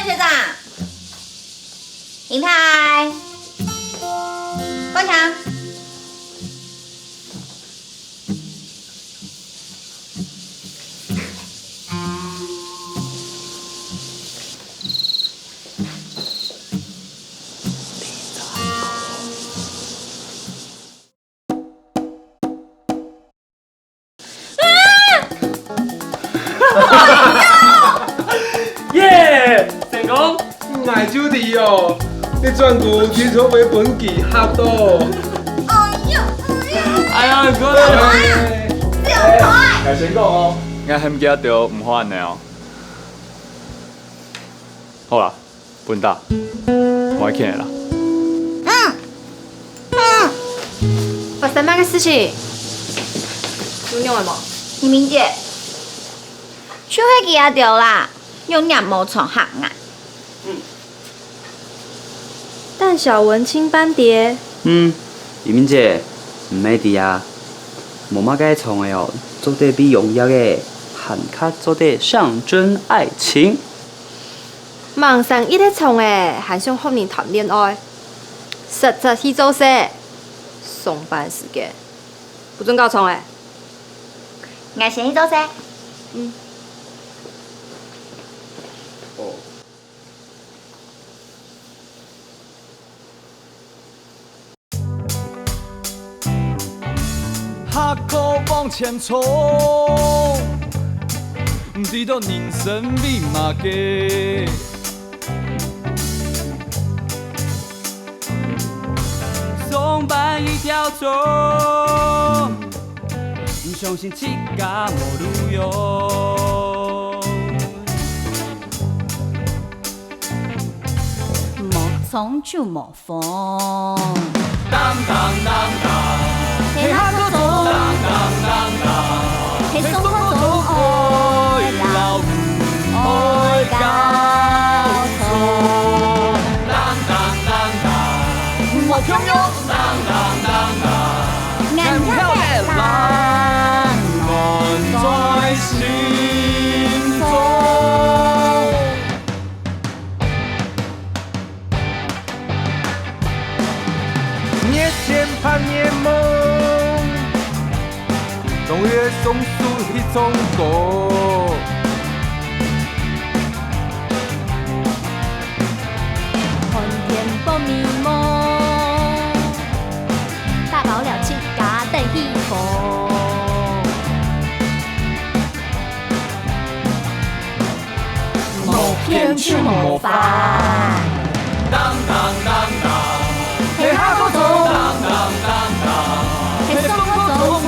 学长，银牌，关强。耶！成功！艾小弟哦，你转句天草买本记吓到。哎呀，唔該你。先講哦，我唔記得咗唔可能你哦。好啦，笨蛋，我起來啦。發生咩嘅事情？有用的冇？黎明姐，手迄记啊掉啦，用廿毛床行啊。但小文青斑蝶，黎明姐，唔免伫啊，无嘛该创的哦，做得比容易的，汉卡做得象征爱情。網上一直創的，還想和人談戀愛，實質去做事，上班時間不准搞創的。我先去做噻。哦。哈口往前衝，知道人生密碼嘅。上班一條走，相信自家無路用。莫從就莫放。當當當當。嘿哈個總，嘿松個總愛老唔愛交錯。當當當當，莫強喲。當當當當，眼漂嘅浪滿在心中。夜前盼夜夢，冬月松樹迄種歌。看天不迷夢，大不了自家等起風。無偏就無煩。當當當當。嘿哈個總，嘿松個總錯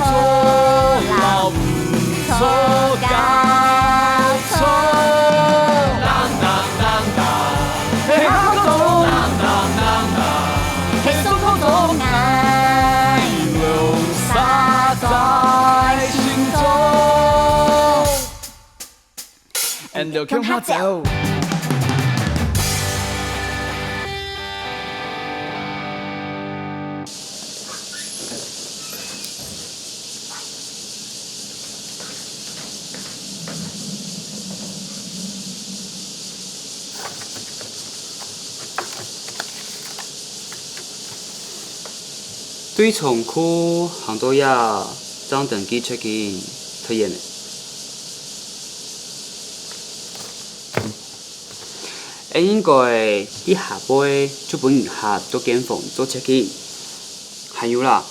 老唔錯交錯。當當當當，嘿哈個總，嘿松個總愛流灑在心中。 and 就向他走。对重區行到呀，張登記 check in 推薦的。應該一下杯就本人下到間房做 check in，還有啦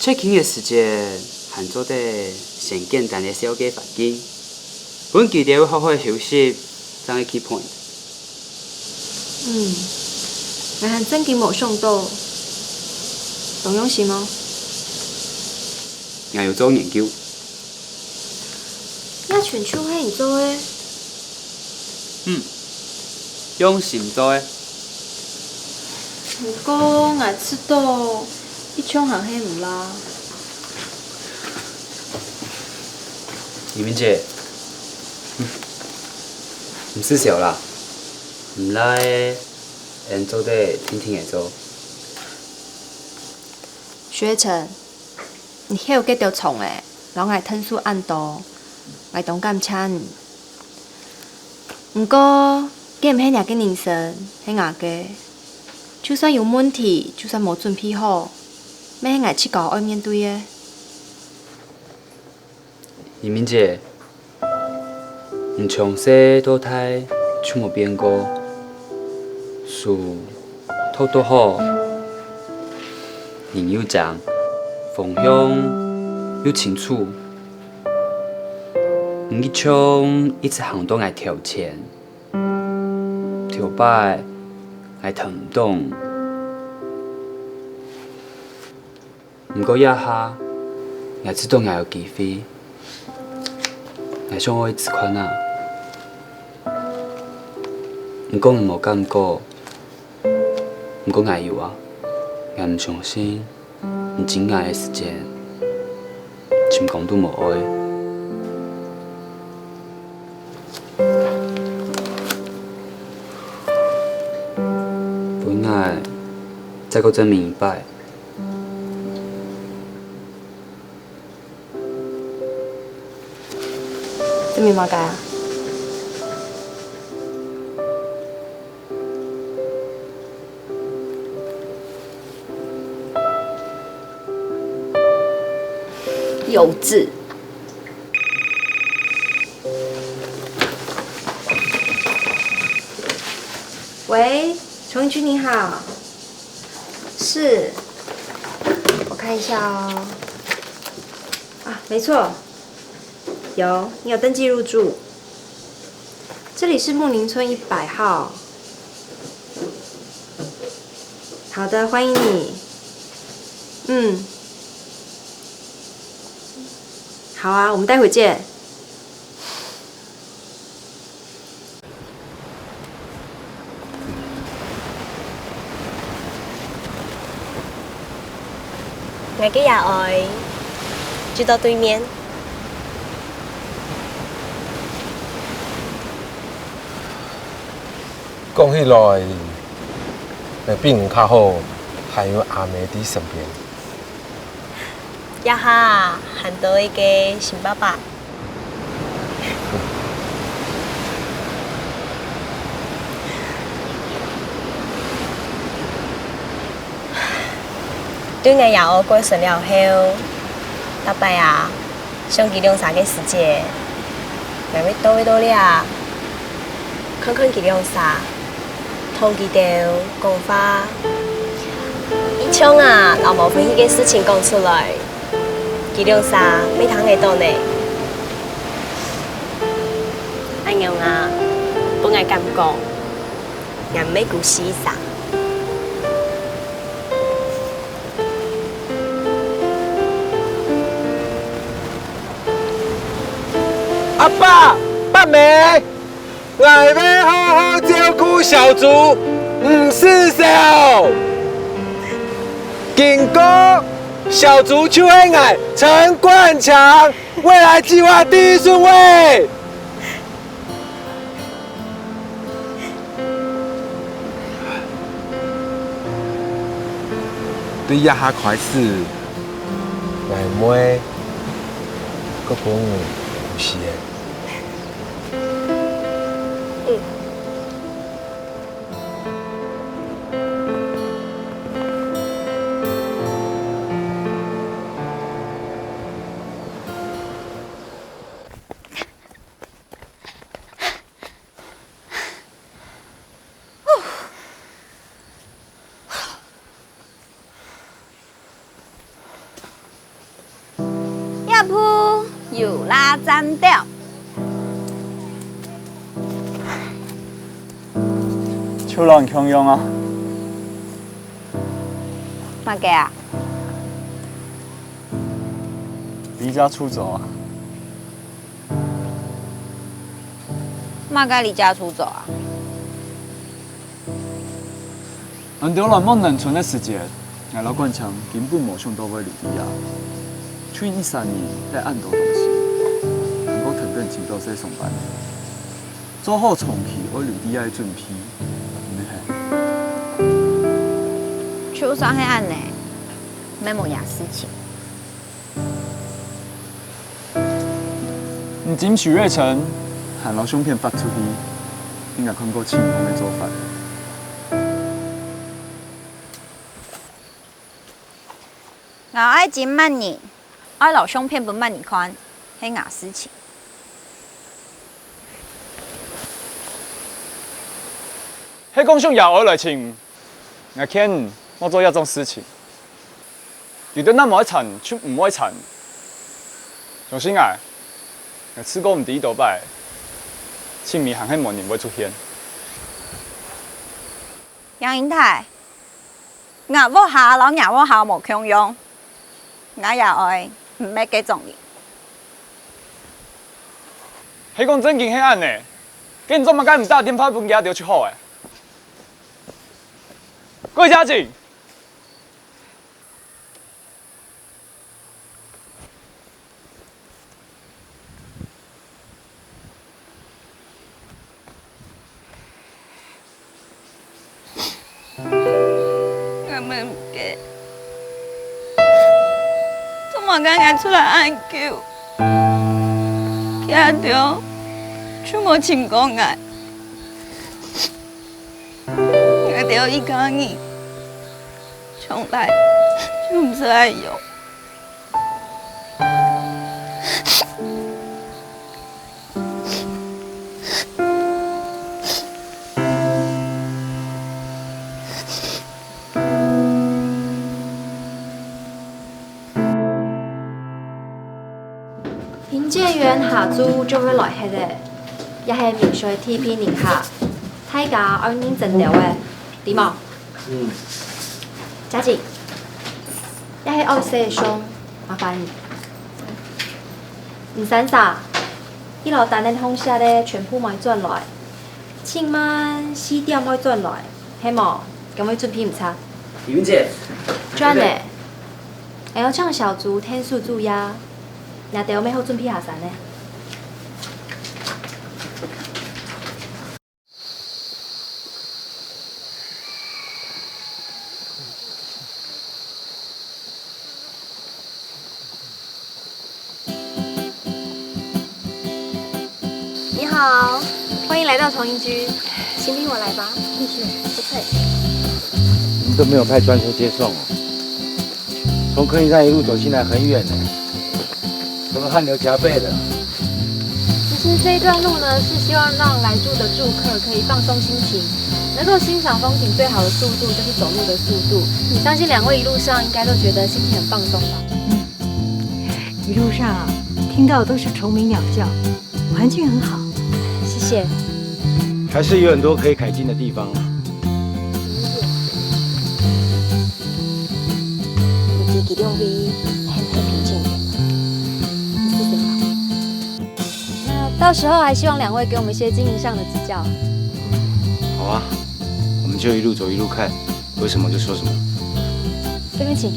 ，check in 嘅時間還做得上簡單嘅小嘅環境，本記得要好好休息，爭個 key point。我還真嘅冇想到，懂用心嗎？我有做研究，那全手係你做的？用心做的。不過我知道，一槍行係唔啦。黎明姐，唔是小啦，唔拉的，人做得聽聽的做。學成，你還有幾條蟲誒，老愛吞數按多，愛懂感謝你。不過，计毋迄尔个人生，迄牙个，就算有问题，就算无准备好，要迄牙去搞爱面对的。移民姐，你从小到大就冇变过，树偷偷好，人又长，方向又清楚，唔去冲一直行动来挑前，挑摆来疼动，唔过一下，也知道我有机会。我想我自款啊，唔讲无感觉，唔过我有啊，我唔相信，唔真爱的时间，情讲都无爱。本来再个真明白。这面嘛解啊？幼稚。喂，重英君你好。是。我看一下哦。啊，没错。有，你有登记入住。这里是木林村100号。好的，欢迎你。好啊，我们待会见。我嘅nhà ơi，住到對面。讲起来，病较好，还有阿妹伫身边。一下喊到一個新爸爸。對我也過生了後，大伯啊，想佢兩三個時節，咪會多了，看看佢兩三，同佢哋講法，一槍啊，老毛分迄個事情講出來，佢兩三沒通會到呢。阿娘啊，本來咁講，人沒故事啥。阿爸、爸妹，我要好好照顾小竹，唔是小。经过小竹就会爱陈冠强，未来计划第1顺位。对一下開始，妹妹，個本有事的。有拉粘掉，超人強用啊！乜嘅啊？離家出走啊！乜嘅離家出走啊？人中亂夢兩村的時節，我老冠強根本無想到會離離啊！去13年在暗度東西，能夠騰騰前到在上班，做好重啟我離離愛準備，唔係。去上黑暗呢，沒某樣事情。唔僅許瑞成，喊老兄片發出去，应该看过庆丰的做法。我爱金曼尼，爱老相片本曼尼款，系雅思情。迄讲上摇儿来穿，我见我做一种事情，除咗咱唔爱缠，就唔爱缠。相信啊，我试过唔第一道摆，清明行迄模年会出现。杨英泰，我我下老伢我下无强用，我也爱唔要几种人。迄讲正经迄案呢，今怎么解唔打电话分家就出好诶？各位家境。我们唔记，怎么刚刚出来按救，惊到出无成功啊！我着依家你，从来就唔知爱用。营建员下租就会来迄个，也系民粹 TP 宁下，睇价安宁整条的，礼貌。嘉靖，也系奥西的兄，麻烦你。唔使啥，一楼单单风下咧全部买转来，青晚4点买转来，系冇？咁样准批唔差。李云姐，转嘞，还要唱小竹天数驻押。也得要好准备下山呢。你好，欢迎来到重营居，请领我来吧。谢谢，不客气。你们都没有派专车接送哦？从客运站一路走进来很远呢。都是汗流浃背的。其实这一段路呢，是希望让来住的住客可以放松心情，能够欣赏风景最好的速度就是走路的速度。相信两位一路上应该都觉得心情很放松吧？一路上听到都是虫鸣鸟叫，环境很好。谢谢。还是有很多可以改进的地方。你自己用力，很平静的。到时候还希望两位给我们一些经营上的指教。好啊，我们就一路走一路看，有什么就说什么。这边请。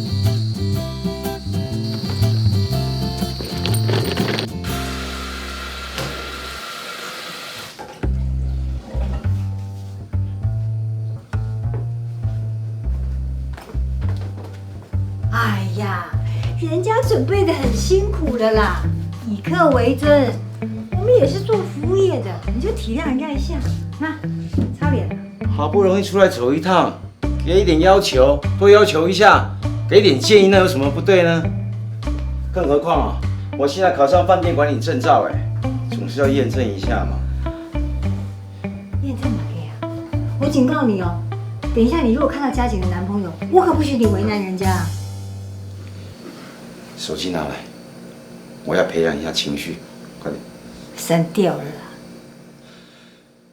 哎呀，人家准备的很辛苦的啦，以客为尊。我们也是做服务业的，你就体谅人家一下。那擦脸了。好不容易出来走一趟，给一点要求，多要求一下，给点建议，那有什么不对呢？更何况啊，我现在考上饭店管理证照，总是要验证一下嘛。验证哪个呀？我警告你哦，等一下你如果看到嘉景的男朋友，我可不许你为难人家。手机拿来，我要培养一下情绪，快点。删掉了啦。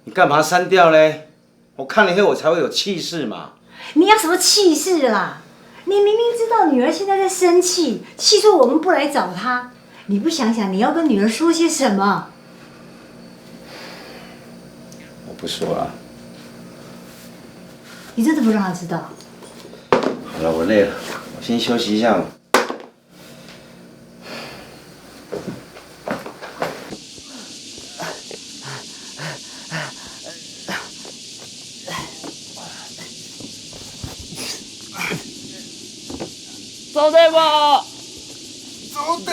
你干嘛删掉嘞？我看了以后我才会有气势嘛。你要什么气势啦？你明明知道女儿现在在生气，气说我们不来找她，你不想想你要跟女儿说些什么？我不说了。你真的不让她知道？好了，我累了，我先休息一下吧。走对不？走的。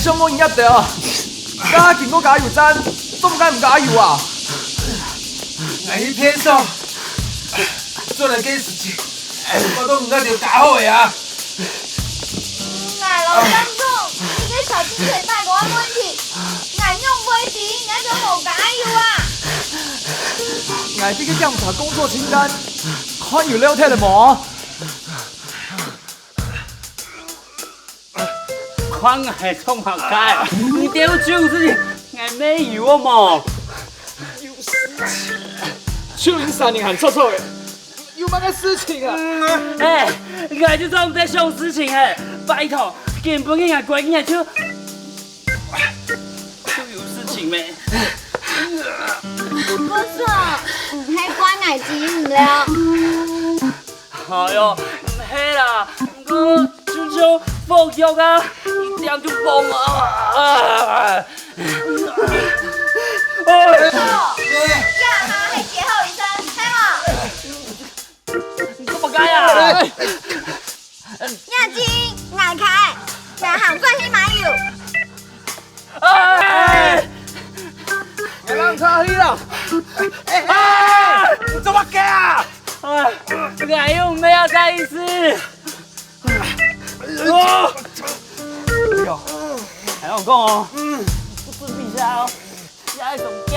上冇赢到，加见我加油站，都唔解唔加油啊！我一偏手，做了件事情，我都唔解就加好呀。俺老观众，你这小鸡腿带给我问题，俺用飞机，俺就冇加油啊！我啲嘅檢查工作清單，看完了睇嚟冇？看我冲好开，你对我做事情，俺没有啊嘛。就你3年喊臭臭嘅，有乜嘅事情啊？哎，我就做唔得上事情哎，拜托，根本嘅俺乖嘅就有事情咩？不是，还关俺机唔了。哎呦，唔係啦，我就做服藥啊，一點就崩啊！干嘛还劫后余生？开嘛？你做乜解啊？亚金，俺开，咱行转去买油。哎！我讓差去啦！你做乜嘅啊？哎呦，沒有這意思。哎呦，還要講哦，不准比賽哦，下一種家。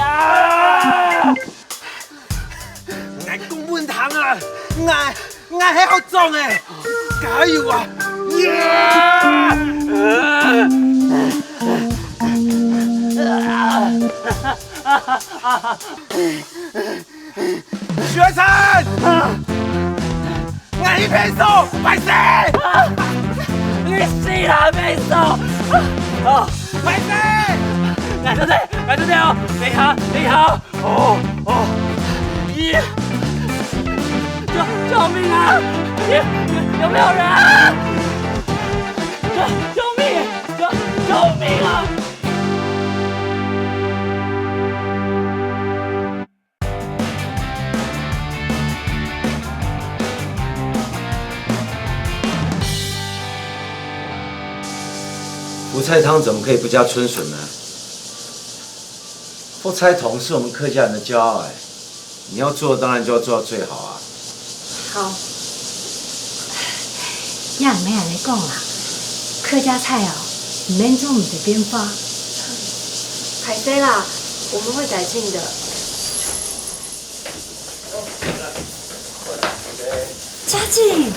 我根本糖啊，我係好壯誒，加油啊！學生，我一邊手，快死！你死啦，沒手！快死！俺都得哦，你好，咦，救命啊！有沒有人啊？救命啊！福菜汤怎么可以不加春笋呢？福菜桶是我们客家人的骄傲哎，你要做当然就要做到最好啊。好，呀，没人来讲啦，客家菜哦，唔免做唔得变化。海飞啦，我们会改进的。嘉靖，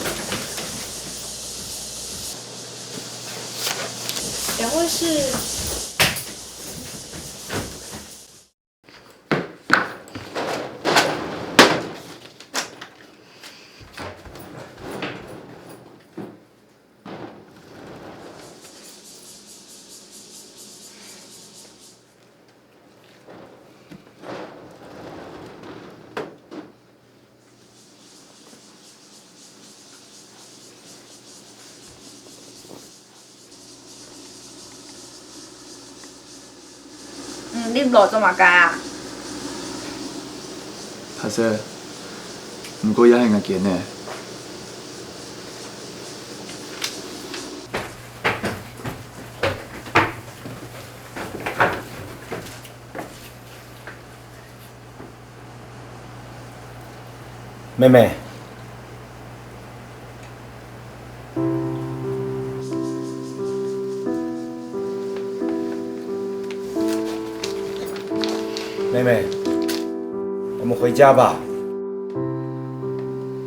两位是？你落做嘛解啊？拍攝，不過也係我見的。妹妹，妹妹，我们回家吧。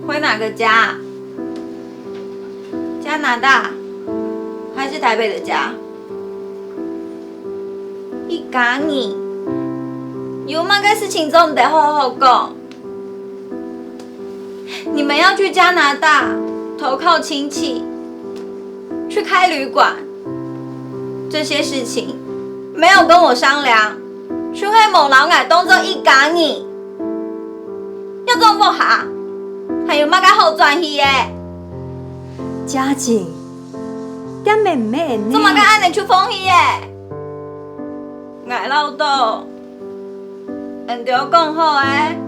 回哪个家？加拿大还是台北的家？一家你有嘛个事情总得好好讲。你们要去加拿大投靠亲戚，去开旅馆，这些事情没有跟我商量，就会猛老矮动作一家你，要做不好，还有嘛个好转去耶？嘉靖，点妹妹呢？做嘛个安尼出风去耶？矮老豆，人着讲好诶。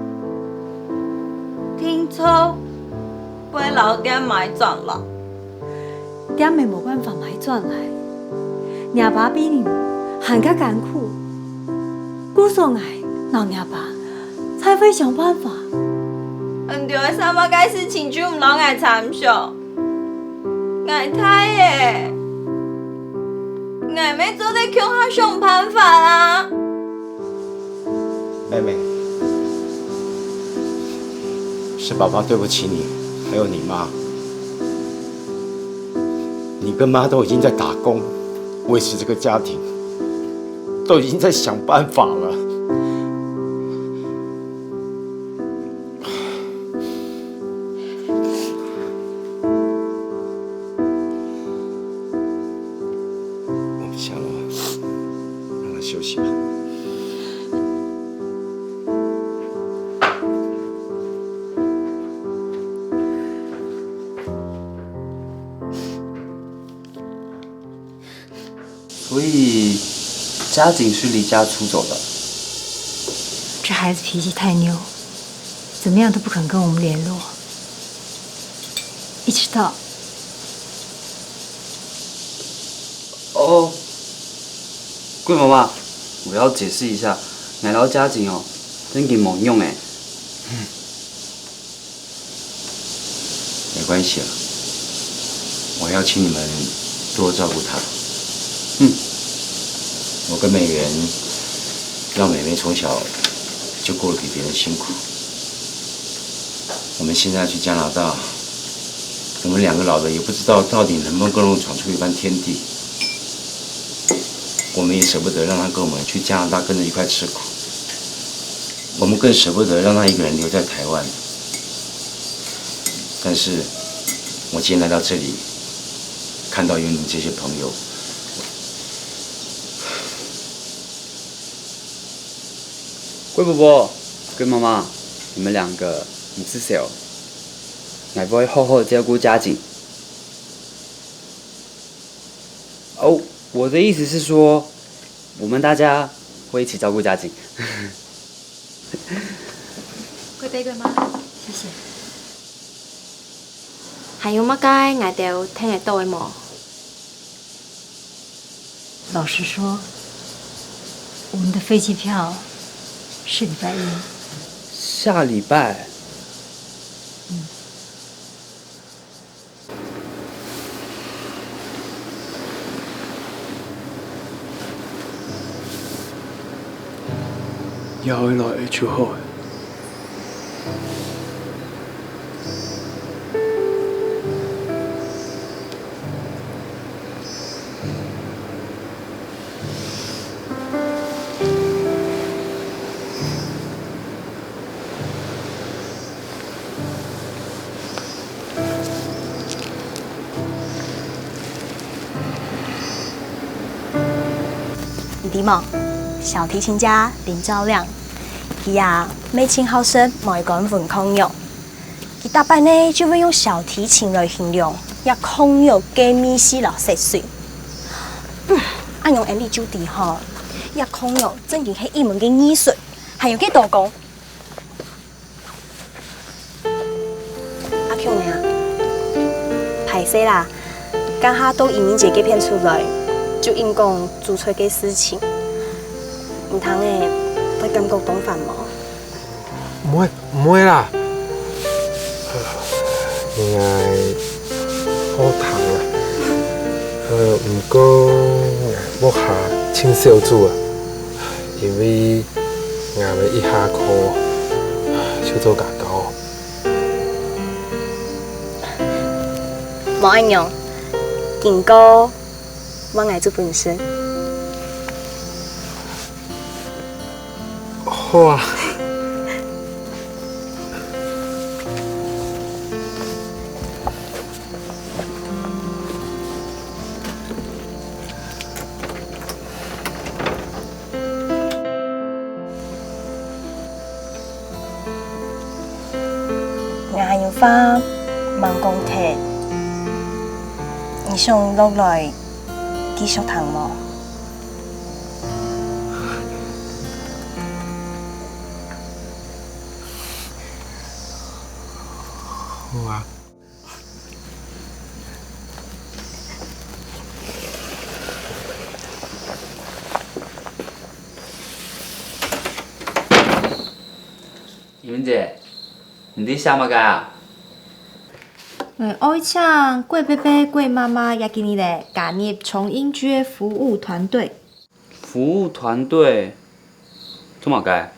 听说买老店买转了，点妹没办法买转来，娘爸比你还较艰苦，姑送爱老娘爸才会想办法。唔对，三把解事情就唔老爱参详，爱太耶，爱妹做得强下想办法啦。妹妹，是爸爸对不起你，还有你妈。你跟妈都已经在打工，维持这个家庭，都已经在想办法了。我不想了，让他休息吧。所以家景是离家出走的。这孩子脾气太拗，怎么样都不肯跟我们联络，一直到哦，桂妈妈，我要解释一下，奶酪家景哦，真给冇用哎。没关系了，我要请你们多照顾她。我跟美媛让美美从小就过得比别人辛苦。我们现在去加拿大，我们2个老的也不知道到底能不能跟我闯出一番天地。我们也舍不得让她跟我们去加拿大跟着一块吃苦，我们更舍不得让她一个人留在台湾。但是，我今天来到这里，看到有你们这些朋友。桂伯伯、桂妈妈，你们2个唔知谁哦，奶不会好好照顾家景。哦，我的意思是说，我们大家会一起照顾家景。贵杯贵妈，谢谢。还有乜解挨到聽日到嘅冇？老实说，我们的飞机票是礼拜1。下礼拜。也回来會就好。李某，小提琴家林兆亮，伊呀每清好声，每管分空用。伊大半呢就会用小提琴来形容，也空有给米西老细碎。按用 Andy 就地吼，也空有真正系一门嘅艺术，还有嘅刀工。阿 Q 呢？歹势啦，刚下都移民节嘅片出来。就因讲做错嘅事情，唔通诶会感觉懂烦无？唔會啦，應該好疼啊。唔過我下清少主啊，因為我咪一下課就做牙膏。冇安用，經過。我愛做本身。好啊。我還要花慢工鐵，你想落來？繼續談無？好啊。明姐，你伫啥物个啊？我请贵伯伯、贵妈妈也今日咧加入重音居服务团队。服务团队，做嘛个？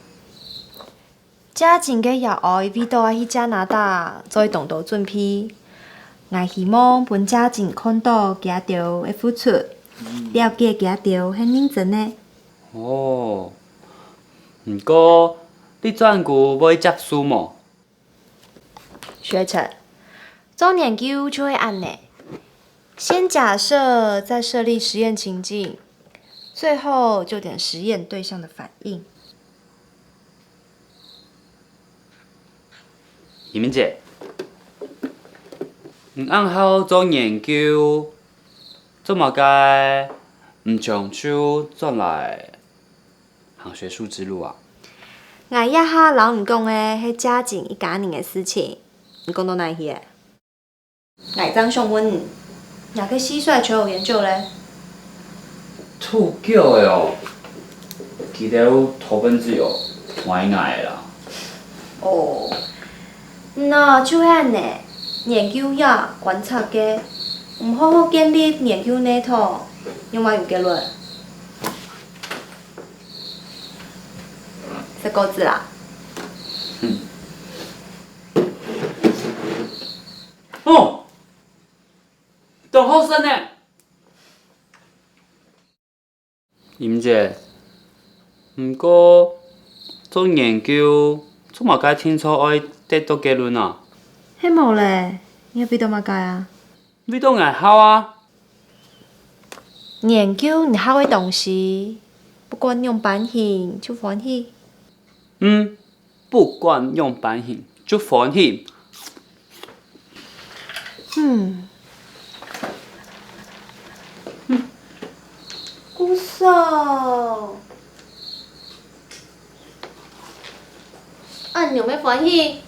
家境嘅也爱为到去加拿大做动作准备。我希望本家境看到家条嘅付出，了解家条很认真呢。哦，毋过你转句要接书么？学成，做研究就会按呢。先假设，再设立实验情境，最后就点实验对象的反应。叶明姐，按好做研究，做嘛该唔将手转来行学术之路啊？我一下老唔讲的，系家境一家人的事情，你讲到哪去的？我张想问你，哪个蟋蟀全有研究嘞？兔叫的哦，其实头文字有蛮矮啦。哦，那就按呢，研究呀，观察嘅，唔好好建立研究内头，用嘛有结论。这个字啦。哦，懂好深呢。叶姐，毋过做研究，做嘛该清楚爱得到结论啊？迄无咧，你要边度嘛解啊？你都爱好啊？研究你好的东西，不管用版型就欢喜。不管用版型就欢喜。姑嫂，你有咩欢喜？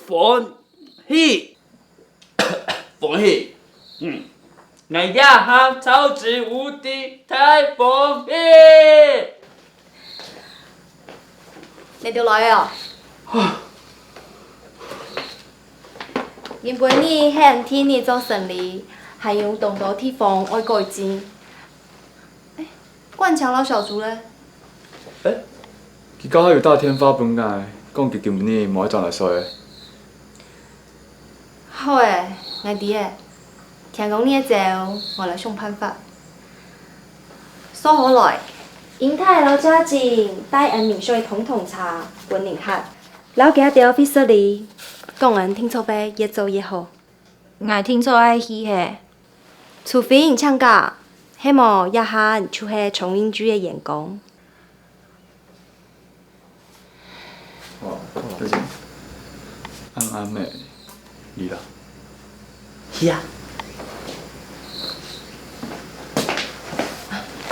欢喜，欢喜，我呀哈超级无敌太欢喜！你就来哦。原本你向天你做生理，还有动多地方爱改进。冠强老小猪咧？佢家有大天发本来，讲佢今年冇爱转来说的。好诶，我知诶。听讲你诶走，我来想办法。说好来，英泰老家境带人民水统统茶，温宁客，了解到必须哩。讲人听错呗，越做越好。我听说爱去嘿，除非你请假，希望一下就是重音剧的员工。哇，最近安妹，你啦？是啊。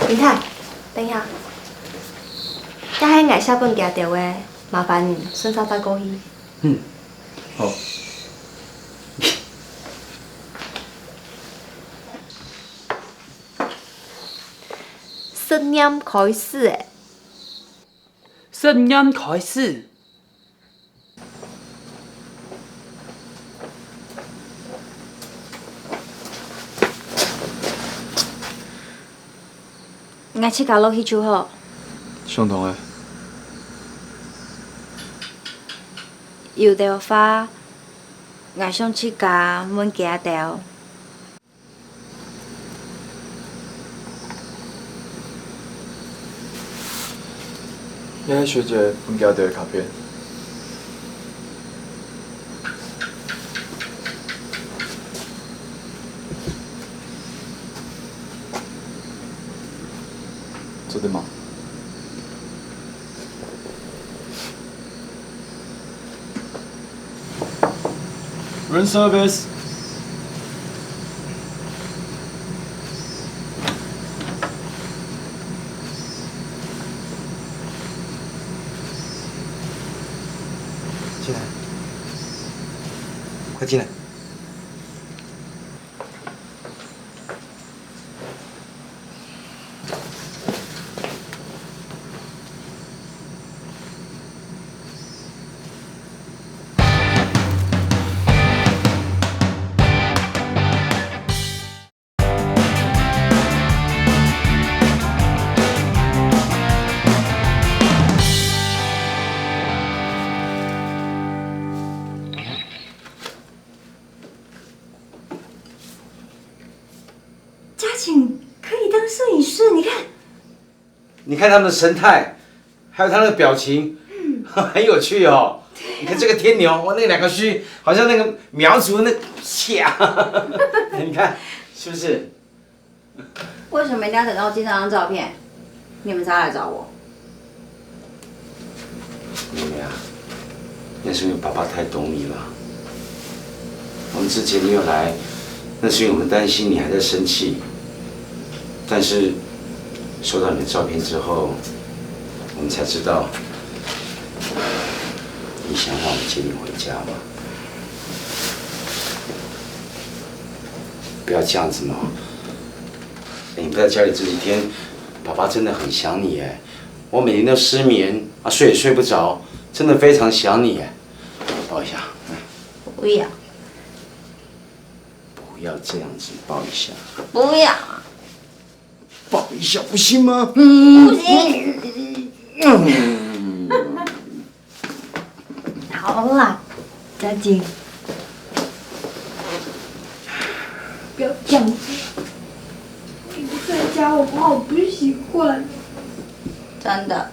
林太，等一下，这是我下本寄条的，麻烦你顺手带过去。好。实验开始诶，实验开始。我去家落去就好。相同诶。有条花，我想去家问家条。你喺学姐本家的卡片。做得吗？Room service。进来，快进来。景可以当摄影师，你看。你看他们的神态，还有他的表情，很有趣哦。你看这个天牛，哇，那两个须好像那个苗族那下，你看是不是？为什么一定要等到我接这张照片，你们才来找我？妹妹啊，那是因为爸爸太懂你了。我们之前没有来，那是因为我们担心你还在生气。但是收到你的照片之后，我们才知道，你想让我接你回家吗？不要这样子嘛！你不在家里这几天，爸爸真的很想你哎。我每天都失眠啊，睡也睡不着，真的非常想你哎。抱一下，不要，不要这样子，抱一下，不要，抱一下不行吗？不行。好啦，佳景，不要这样子。你不在家，我怕我不习惯。真的。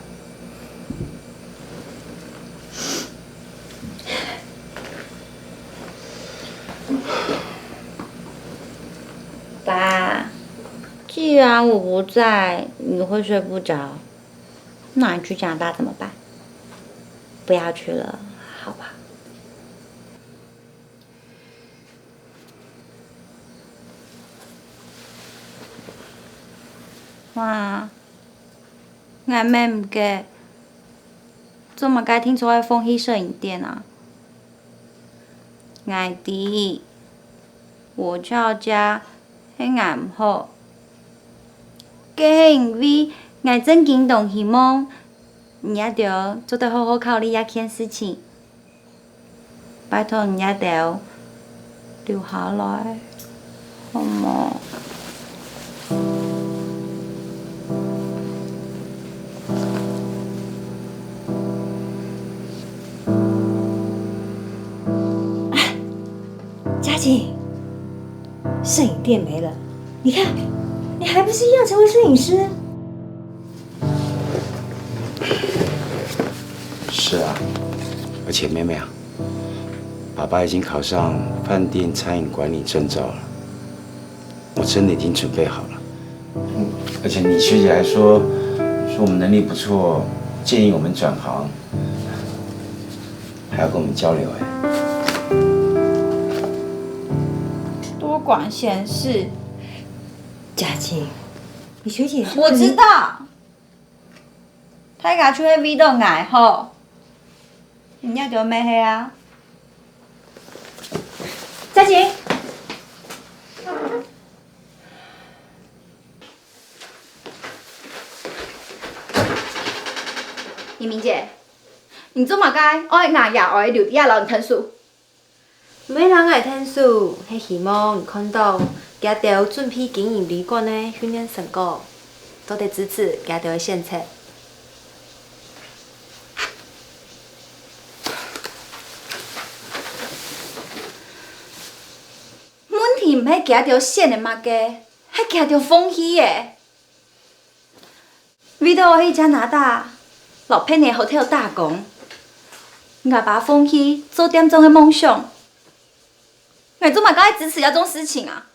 爸，既然我不在，你会睡不着，那你去加拿大怎么办？不要去了，好吧？哇，俺妹唔嘅，做乜解聽咗喺風熙攝影店啊？俺弟，我吵架係俺唔好，嘅因為俺真感動希望，你一定要做得好好考慮一件事情，拜託你一定要留下來，好冇？佳景，摄影店没了，你看，你还不是一样成为摄影师？是啊，而且妹妹啊，爸爸已经考上饭店餐饮管理证照了，我真的已经准备好了。而且你学姐还说我们能力不错，建议我们转行，还要跟我们交流哎。多管闲事。佳景，你学姐我知道，大家出去味道爱好，人家就咩去啊？佳景，黎明姐，你做乜解？我係牙牙，我係留啲啊，留人聽數。每人愛聽書，係希望看到家條準備經營旅館的訓練成果，都得支持家條的政策。問題唔係家條線的嘛嘅，係家條風氣嘅。為到我去加拿大，落片年 hotel 打工，我把風氣做點鐘的夢想。我做乜該支持一種事情啊？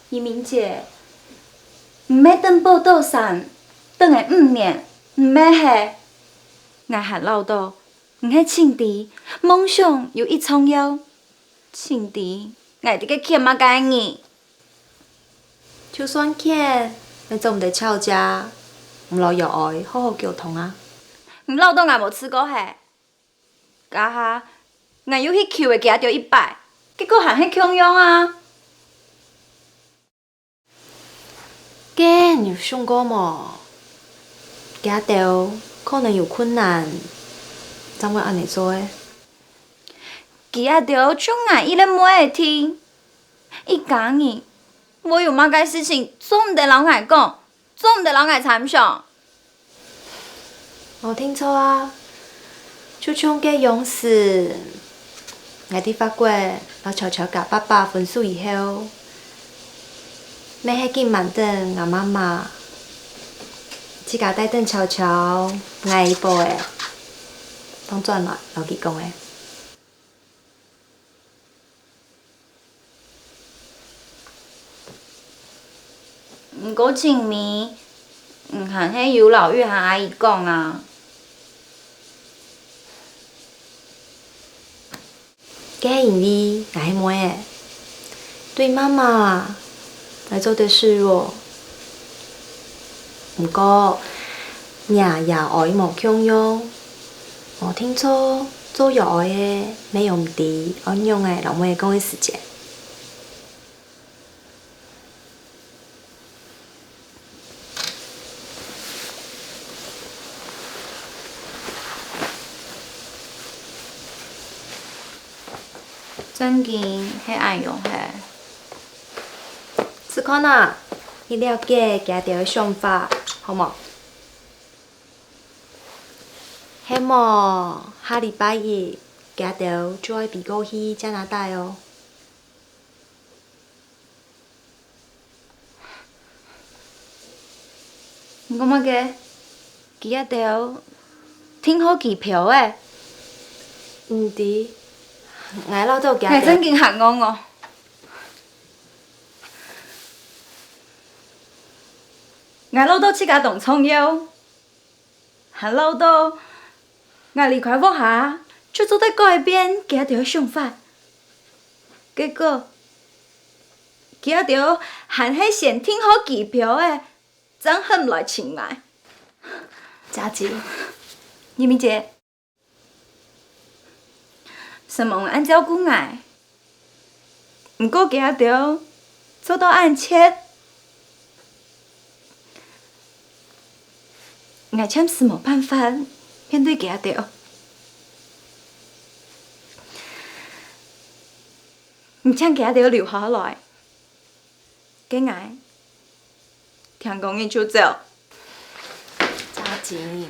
移民姐，唔免等報道上，等個5年，唔免係，我係老到，唔係情敵，夢想有一重要，情敵，我哋個欠乜該你？就算欠，你做唔得吵架，唔落有愛，好好溝通啊。唔老到我無試過係，家下。我要去求嘅家條100，結果還係強用啊！嘅你想過冇？家條可能有困難，怎會安尼做誒？家條將我伊咧冇會聽，伊講你，我有乜嘅事情做唔得老愛講，做唔得老愛參詳。我聽錯啊！就像嘅勇士。我喺法國，我悄悄甲爸爸分手以後，要迄紧慢等我妈妈，只甲带等悄悄，爱伊步的，当转来老记讲的。毋过前暝，和迄尤老玉和阿姨讲啊，计因为我迄妹的，对妈妈来做得示弱。毋过，娘也爱无强用，无听错做药的没用伫安用的老妹讲的时间。真紧迄爱用迄。是看呐，你了解家己的想法，好无？迄么下礼拜日，家己就爱飞过去加拿大哦。我感觉，记得着订好机票诶。毋伫，我老早家己。还真紧喊我哦。我老豆去甲动创业，和老豆，我离开屋下，就做在改变家己的想法。结果，记着和迄先订好机票的，真恨来请来。佳琪，你咪姐，什么按照顾我，毋过记着做到按切。我暂时无办法面对家着，唔请家着留下来，给我听讲伊就走。佳琪。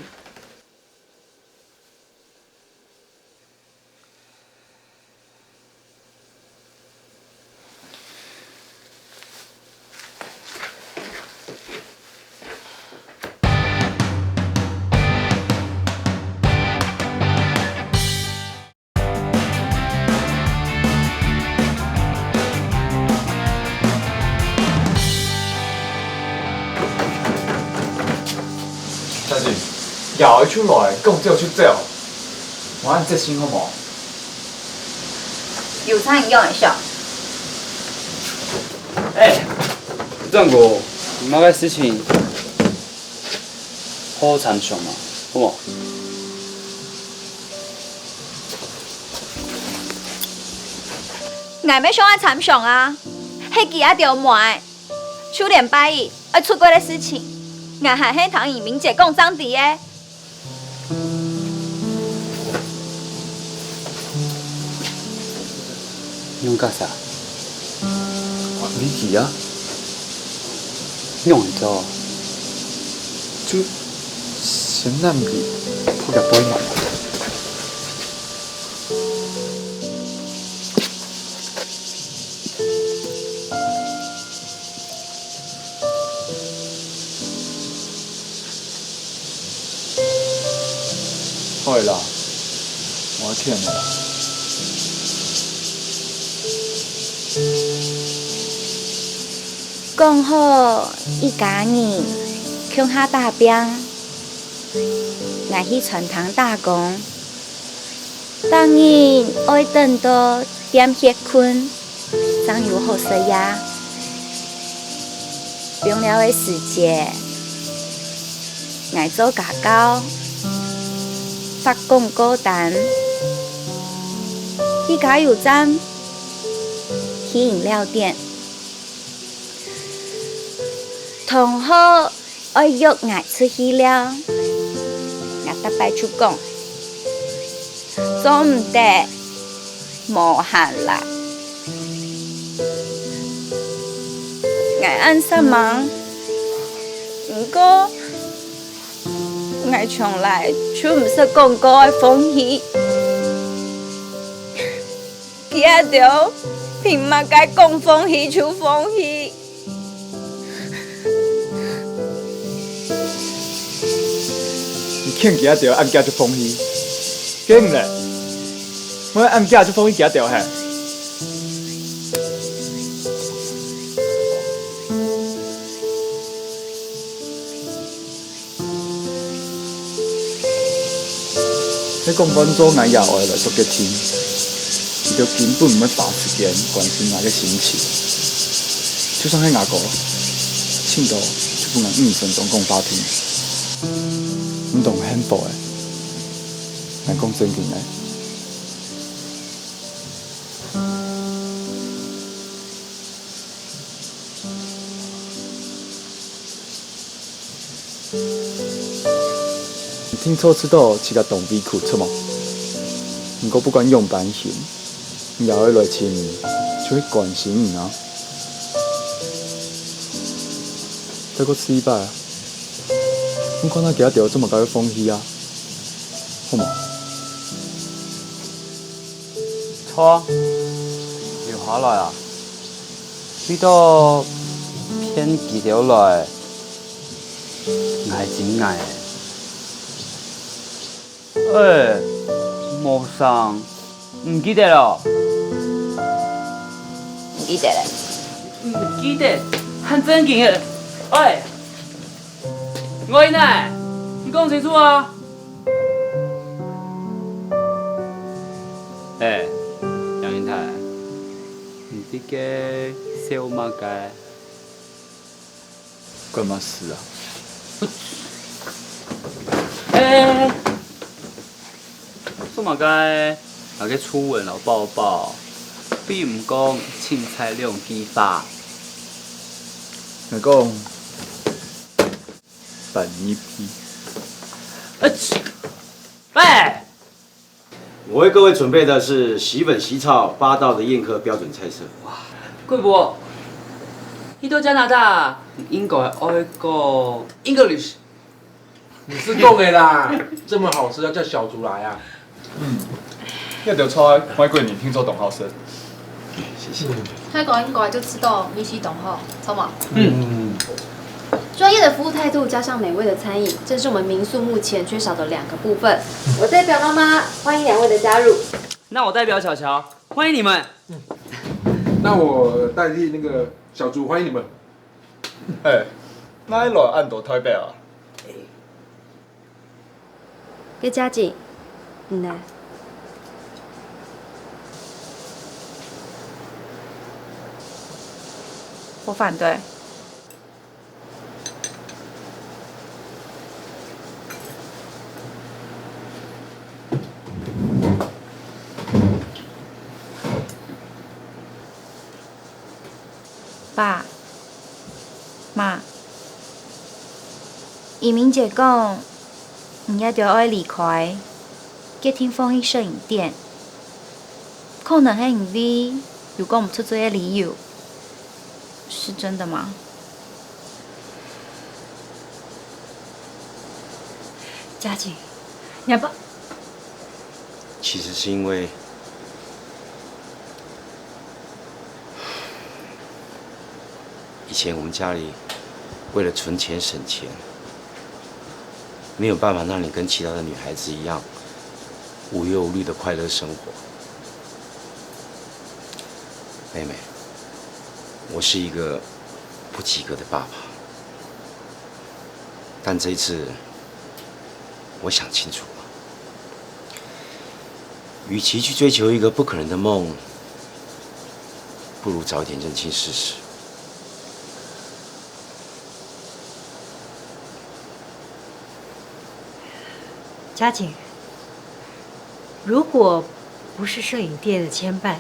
但是摇伊出来，讲走就走，我按这心好无？有餐饮用一下。这个那个事情好好参详嘛，好无？我要想爱参详啊，迄记仔着瞒，秋联拜日要出国的事情，我和迄唐颖明姐讲脏伫的。用干啥？你记啊？用会做？就先咱去扑个杯嘛。好啦，我欠的啦。讲好一家人乡下打拼，我去船塘打工，当然爱等到点歇困，才有好食呀。用了的时节，我做家教，发广告单，去加油站，去饮料店。同好爱约我出去了，我搭摆出讲，做唔得，无限啦。我按什么？不过我从来就唔识广告的风气，记得凭嘛该讲风气就风气。肯行着按行就风戏，梗嘞，我按行就风戏行着嘿。你讲阮做俺也话来做个听，伊就根本唔要花时间关心俺个心情。就算迄外国，庆祝就不能5分钟讲法庭，唔同很怖诶。咱讲正经诶。听说知道是个动笔库出嘛，不过不管用版型，也会来亲，就会关心你啊。再个失败啊！我看他行条这么高的风气啊，好嘛？错，又下来啊！你都偏记条来，爱真爱。无上，唔记得了。唔记得嘞。唔记得，很正经的。我奶，你讲清楚啊！杨英台，你这个小马街，关嘛事啊？小马街那个初吻老抱抱，比唔讲凊彩两记法。我讲反一批。我为各位准备的是洗粉洗炒8道的宴客标准菜色。贵博，你到加拿大，应该爱讲 English。你是讲的啦，这么好吃要叫小竹来啊。要着带外国人听说董浩生。谢谢。泰国应该就知道米西懂后，错吗？专业的服务态度加上美味的餐饮，这是我们民宿目前缺少的2个部分。我代表妈妈欢迎2位的加入。那我代表巧巧，欢迎你们。那我代替那个小竹欢迎你们。那一来按多台北啊？给嘉靖，呢？我反对。爸妈，移民姐讲，唔一定爱离开，去听风衣摄影店。可能係因為有講唔出這些理由，是真的嗎？嘉靖，你要不？其实是因为以前我们家里为了存钱省钱，没有办法让你跟其他的女孩子一样无忧无虑的快乐生活。妹妹，我是一个不及格的爸爸，但这一次我想清楚了，与其去追求一个不可能的梦，不如早一点认清事实。嘉靖，如果不是摄影店的牵绊，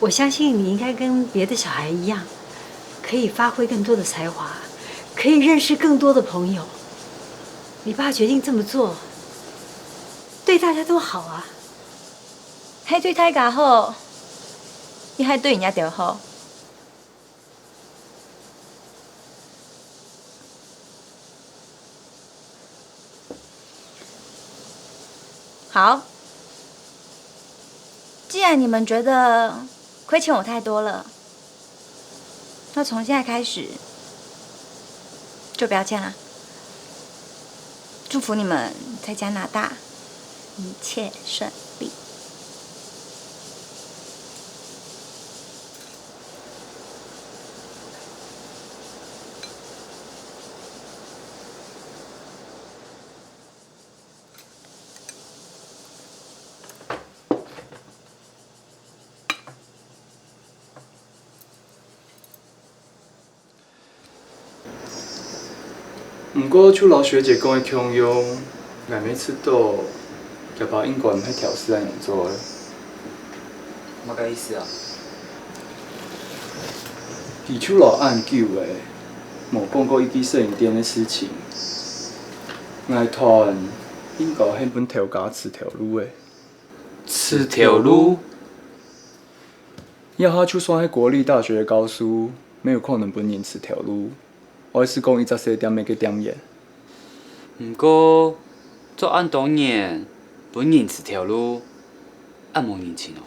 我相信你应该跟别的小孩一样，可以发挥更多的才华，可以认识更多的朋友。你爸决定这么做，对大家都好啊。係對大家好，你係對人家就好。好，既然你们觉得亏欠我太多了，那从现在开始就不要欠了。祝福你们在加拿大一切顺利。不过，像老学姐讲的强用，外面出岛，夹包应该唔系调试来用做的。乜个意思啊？伊手老按久的，无讲过伊去摄影店的事情。外团应该迄本条架刺条路的。刺条路？要他就算喺国立大学的高书，没有可能本念刺条路。我是讲伊14点的个点演。不过，做按当年本年刺条路，按无年轻哦。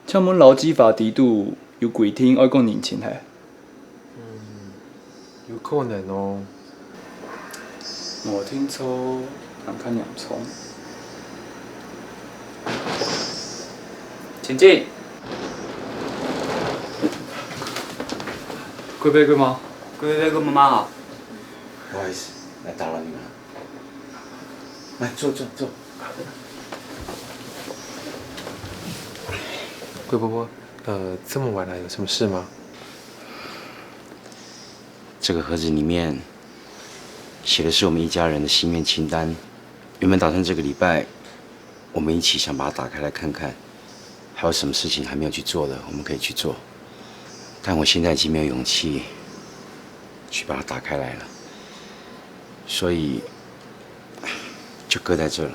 像阮劳基法制度有规定爱讲年轻嘿。有可能哦。我听说人较洋葱。请进。贵杯贵吗？贵妃跟妈妈好。不好意思，来打扰你们了。来，坐。贵伯伯，这么晚了，有什么事吗？这个盒子里面写的是我们一家人的心愿清单。原本打算这个礼拜我们一起想把它打开来看看，还有什么事情还没有去做的，我们可以去做。但我现在已经没有勇气去把它打开来了，所以就搁在这了。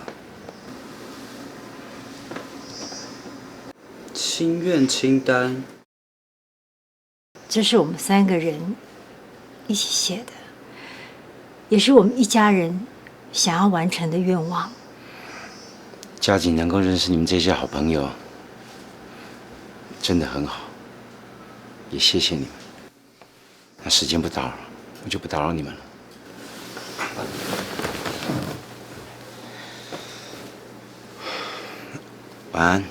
心愿清单，这是我们3个人一起写的，也是我们一家人想要完成的愿望。佳景能够认识你们这些好朋友，真的很好，也谢谢你们。那时间不早了，我就不打扰你们了。晚安。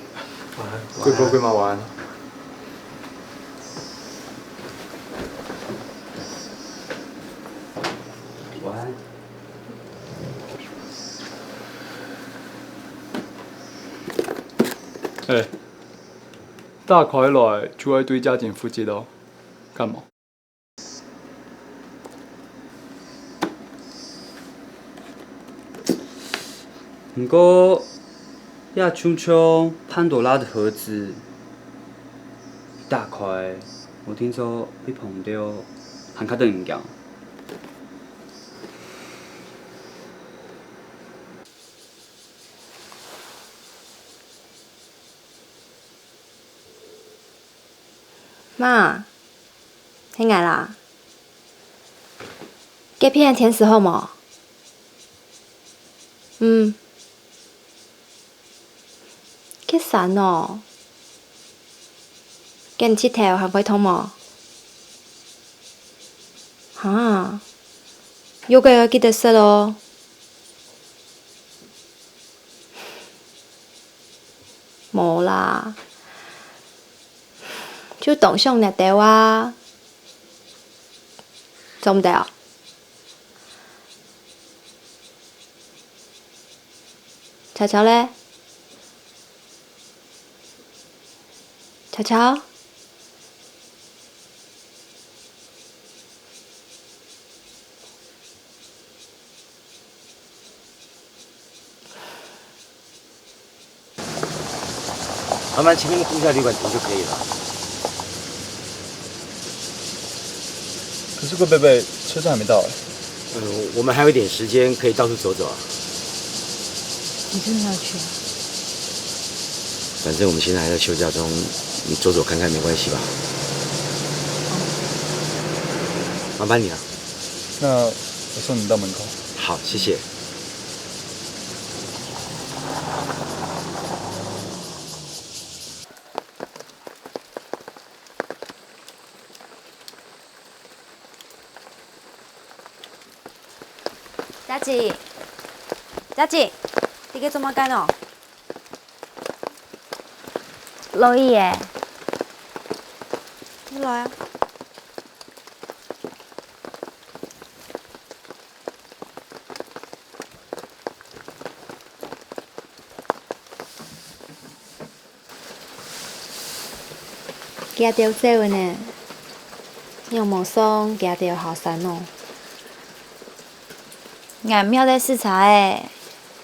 晚安。贵伯贵妈晚安。晚安。大块来就爱对家境负责哦，干嘛？不过，遐像潘多拉的盒子，一大块，我听说被碰到，还较等物件。妈，起来啦！隔壁的甜食好冇？去散哦。跟佚佗还袂通冇？哈，约个要记得说咯。无啦。就动上热掉啊，做唔到。巧巧嘞？巧巧？慢慢前面的度假旅馆停就可以了。可是贵贝贝，车站还没到哎。我们还有一点时间可以到处走走啊。你真的要去啊？反正我们现在还在休假中，你走走看看没关系吧？麻烦你了。那我送你到门口。好，谢谢。佳琪，佳姐，你去做乜干哦？乐意耶，你来啊。家条走呢，有梦想家条后生哦。俺庙在视察诶，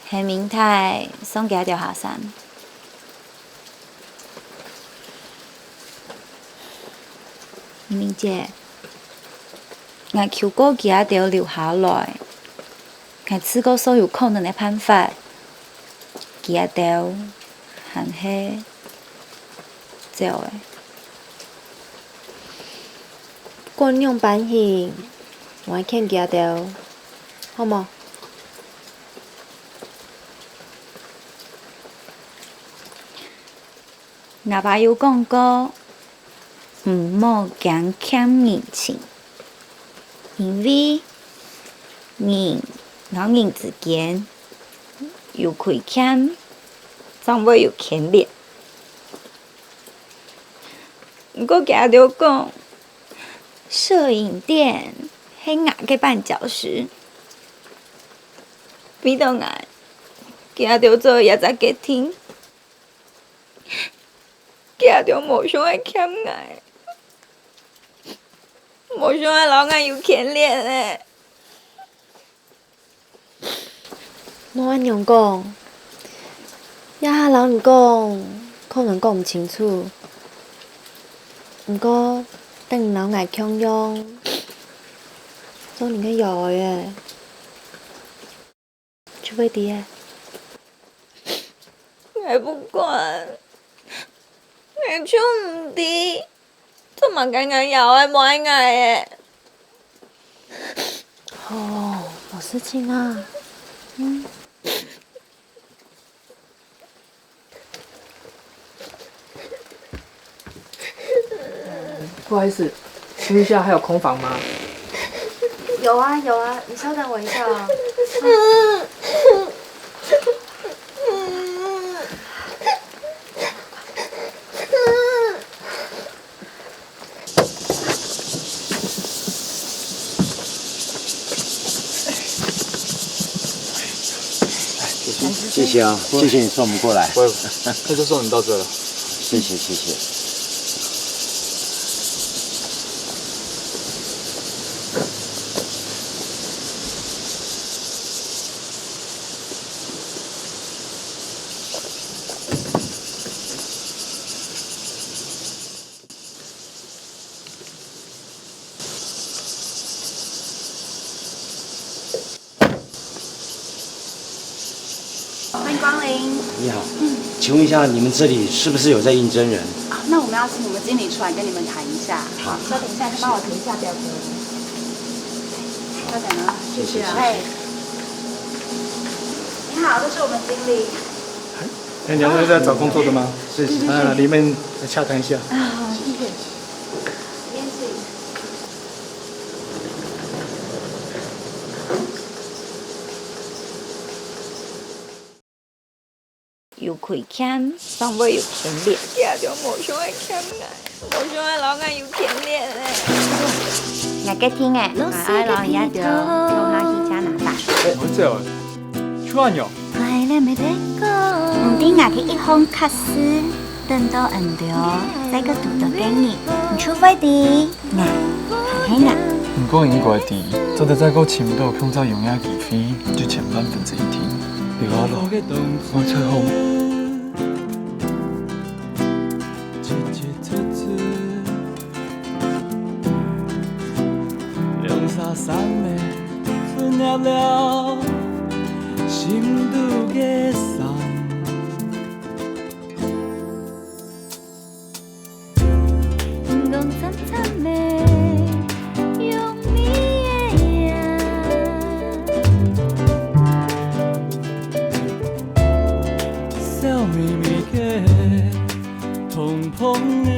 系明太送家条下山。明明姐，俺求过家条留下来，俺试过所有可能的办法，家条还是走诶。惯用版型，我看家条，好冇？我爸有讲过，唔好讲欠人情，因为人老人之间有亏欠，总会有牵连。不过家条讲，摄影店系俺嘅绊脚石，比到俺家条做也在给听。家条无想爱欠爱，无想爱老爱有牵连诶。我安样讲，也下人讲，可能讲唔清楚。不过等老爱强用，做人个有诶，就会滴诶。我不管。我就唔知，做乜咁樣有愛冇愛嘅？哦，冇事情啊。不好意思，请问一下还有空房吗？有啊有啊，你稍等我一下哦。谢谢啊，谢谢你送我们过来。不会，那就送你到这了。谢谢谢谢。欢迎光临。你好，请问一下，你们这里是不是有在应征人？啊，那我们要请我们经理出来跟你们谈一下。好，稍等一下，先帮我填一下表格。稍等啊，谢谢。哎，你好，这是我们经理。哎，两位在找工作的吗？是是。里面洽谈一下。啊，好，谢谢。这边请。有亏欠，总会有牵连。家条无想爱欠爱，无想爱老爱有牵连诶。我嘅听诶，我爱老人家就跳下去加拿大。我这样，去安哟。唔知我去一封卡斯，等到恩掉，再个读到给你，你除非的，我还我。不过英国地，做得再够深度创造用亚机飞，就前1/10天。别我了，我最后。三妹存入了心度嘅伤，讲惨惨的用你的笑眯眯嘅碰碰的。